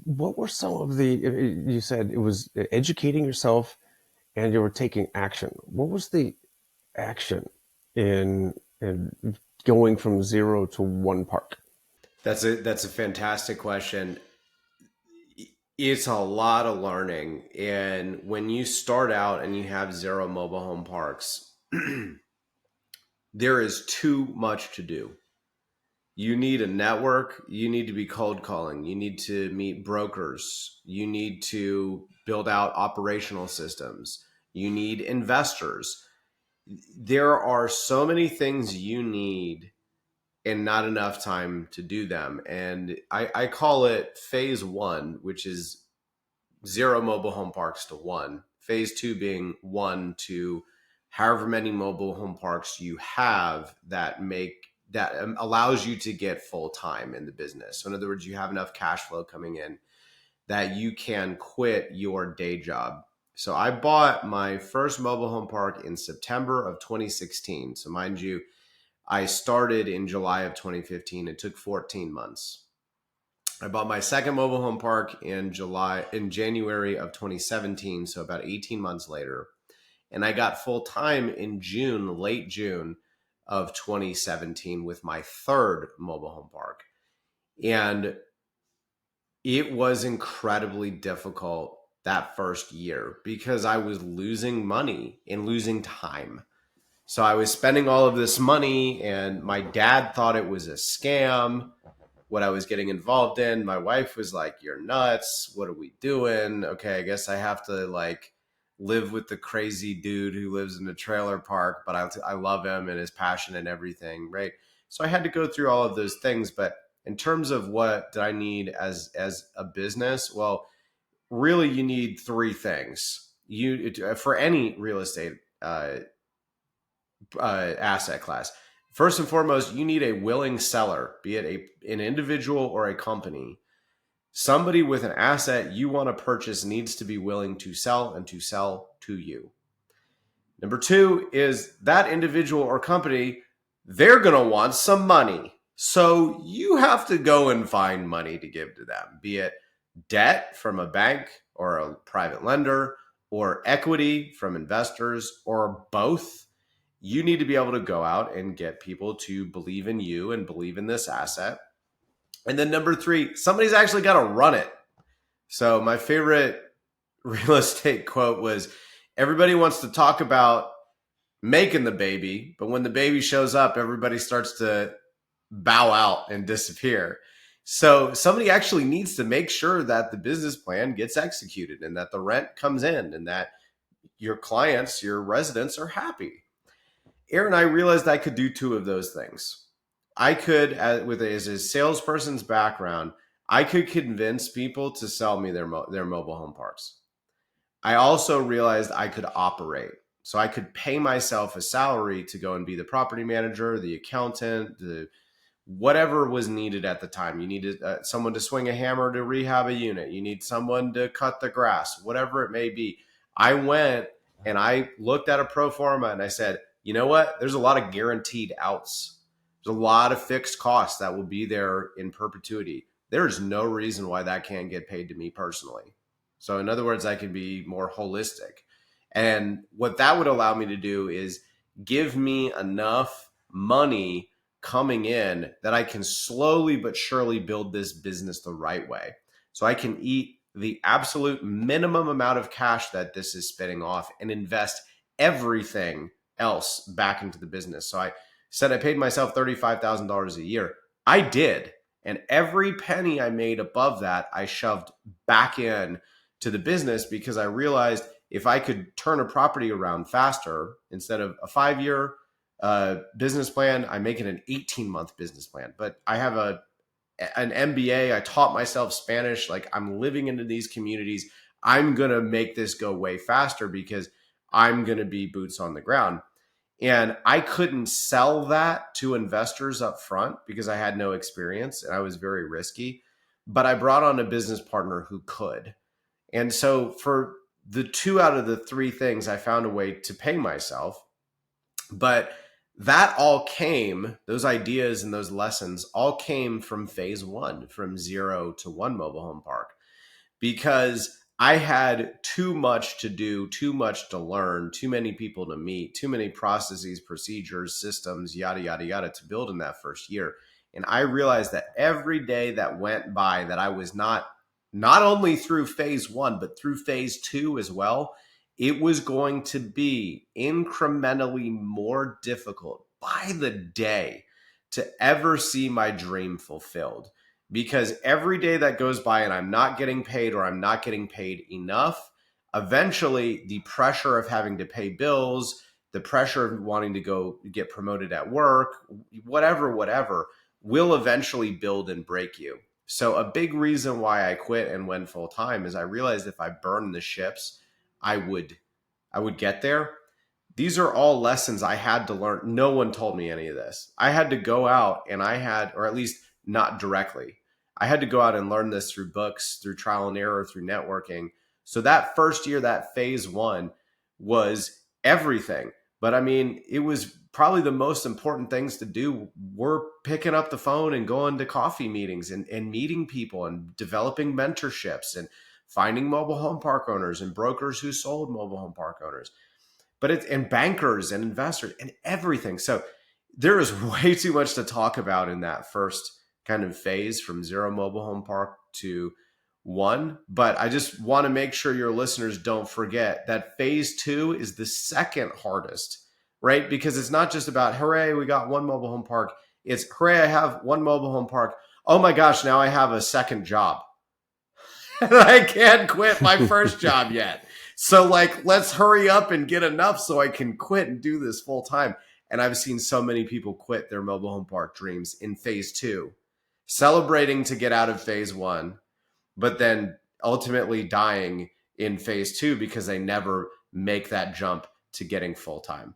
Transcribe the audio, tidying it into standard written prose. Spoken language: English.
What were some of you said it was educating yourself and you were taking action. What was the action in going from zero to one park? That's a fantastic question. It's a lot of learning, and when you start out and you have zero mobile home parks, there is too much to do. You need a network. You need to be cold calling. You need to meet brokers. You need to build out operational systems. You need investors. There are so many things you need and not enough time to do them. And I call it phase one, which is zero mobile home parks to one. Phase two being one to however many mobile home parks you have that allows you to get full time in the business. So in other words, you have enough cash flow coming in that you can quit your day job. So I bought my first mobile home park in September of 2016. So mind you, I started in July of 2015. It took 14 months. I bought my second mobile home park in January of 2017, so about 18 months later. And I got full time in June, late June of 2017 with my third mobile home park. And it was incredibly difficult that first year because I was losing money and losing time. So I was spending all of this money, and my dad thought it was a scam what I was getting involved in. My wife was like, "You're nuts. What are we doing?" Okay, I guess I have to like live with the crazy dude who lives in a trailer park, but I love him and his passion and everything, right? So I had to go through all of those things. But in terms of what did I need as a business, well, really you need three things. For any real estate asset class. First and foremost, you need a willing seller, be it an individual or a company. Somebody with an asset you want to purchase needs to be willing to sell and to sell to you. Number two is that individual or company, they're going to want some money. So you have to go and find money to give to them, be it debt from a bank or a private lender or equity from investors or both. You need to be able to go out and get people to believe in you and believe in this asset. And then number three, somebody's actually got to run it. So my favorite real estate quote was, everybody wants to talk about making the baby, but when the baby shows up, everybody starts to bow out and disappear. So somebody actually needs to make sure that the business plan gets executed and that the rent comes in and that your clients, your residents are happy. Aaron, I realized I could do two of those things. I could, as a salesperson's background, I could convince people to sell me their mobile home parks. I also realized I could operate. So I could pay myself a salary to go and be the property manager, the accountant, the whatever was needed at the time. You needed someone to swing a hammer to rehab a unit. You need someone to cut the grass, whatever it may be. I went and I looked at a pro forma and I said, you know what? There's a lot of guaranteed outs. There's a lot of fixed costs that will be there in perpetuity. There's no reason why that can't get paid to me personally. So in other words, I can be more holistic. And what that would allow me to do is give me enough money coming in that I can slowly but surely build this business the right way. So I can eat the absolute minimum amount of cash that this is spitting off and invest everything else back into the business. So I said I paid myself $35,000 a year. I did. And every penny I made above that, I shoved back in to the business because I realized if I could turn a property around faster, instead of a 5-year business plan, I make it an 18-month business plan. But I have an MBA. I taught myself Spanish. Like, I'm living into these communities. I'm going to make this go way faster because I'm going to be boots on the ground. And I couldn't sell that to investors up front because I had no experience and I was very risky. But I brought on a business partner who could. And so for the two out of the three things, I found a way to pay myself. But that all came, those ideas and those lessons all came from phase one, from zero to one mobile home park. because I had too much to do, too much to learn, too many people to meet, too many processes, procedures, systems, yada, yada, yada to build in that first year. And I realized that every day that went by that I was not only through phase one, but through phase two as well, it was going to be incrementally more difficult by the day to ever see my dream fulfilled. Because every day that goes by and I'm not getting paid or I'm not getting paid enough, eventually the pressure of having to pay bills, the pressure of wanting to go get promoted at work, whatever, will eventually build and break you. So a big reason why I quit and went full time is I realized if I burned the ships, I would get there. These are all lessons I had to learn. No one told me any of this. I had to go out and or at least not directly. I had to go out and learn this through books, through trial and error, through networking. So that first year, that phase one was everything. But I mean, it was probably the most important things to do were picking up the phone and going to coffee meetings and meeting people and developing mentorships and finding mobile home park owners and brokers who sold mobile home park owners, and bankers and investors and everything. So there is way too much to talk about in that first kind of phase from zero mobile home park to one. But I just want to make sure your listeners don't forget that phase two is the second hardest, right? Because it's not just about, hooray, we got one mobile home park. It's, hooray, I have one mobile home park. Oh my gosh, now I have a second job. I can't quit my first job yet. So like, let's hurry up and get enough so I can quit and do this full time. And I've seen so many people quit their mobile home park dreams in phase two, celebrating to get out of phase one, but then ultimately dying in phase two because they never make that jump to getting full time.